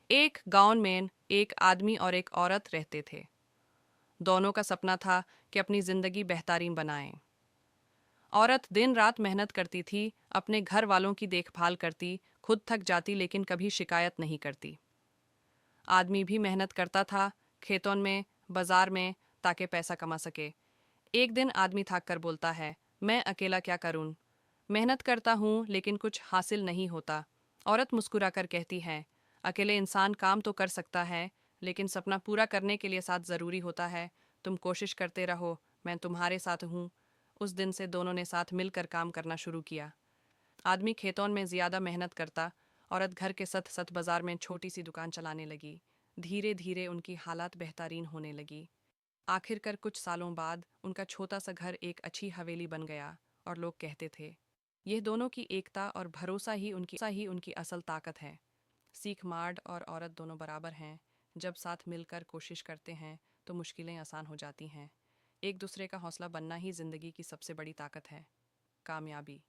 एक गांव में एक आदमी और एक औरत रहते थे। दोनों का सपना था कि अपनी जिंदगी बेहतरीन बनाएं। औरत दिन रात मेहनत करती थी, अपने घर वालों की देखभाल करती, खुद थक जाती लेकिन कभी शिकायत नहीं करती। आदमी भी मेहनत करता था, खेतों में, बाजार में, ताकि पैसा कमा सके। एक दिन आदमी थक कर बोलता है, मैं अकेला क्या करूं? मेहनत करता हूं लेकिन कुछ हासिल नहीं होता। औरत मुस्कुराकर कहती है, अकेले इंसान काम तो कर सकता है, लेकिन सपना पूरा करने के लिए साथ ज़रूरी होता है। तुम कोशिश करते रहो, मैं तुम्हारे साथ हूँ। उस दिन से दोनों ने साथ मिलकर काम करना शुरू किया। आदमी खेतों में ज़्यादा मेहनत करता, औरत घर के सत सत बाजार में छोटी सी दुकान चलाने लगी। धीरे धीरे उनकी हालात बेहतरीन होने लगी। आखिरकार कुछ सालों बाद उनका छोटा सा घर एक अच्छी हवेली बन गया और लोग कहते थे, यह दोनों की एकता और भरोसा ही उनकी असल ताकत है। सीख मर्द और औरत दोनों बराबर हैं। जब साथ मिलकर कोशिश करते हैं तो मुश्किलें आसान हो जाती हैं। एक दूसरे का हौसला बनना ही जिंदगी की सबसे बड़ी ताकत है। कामयाबी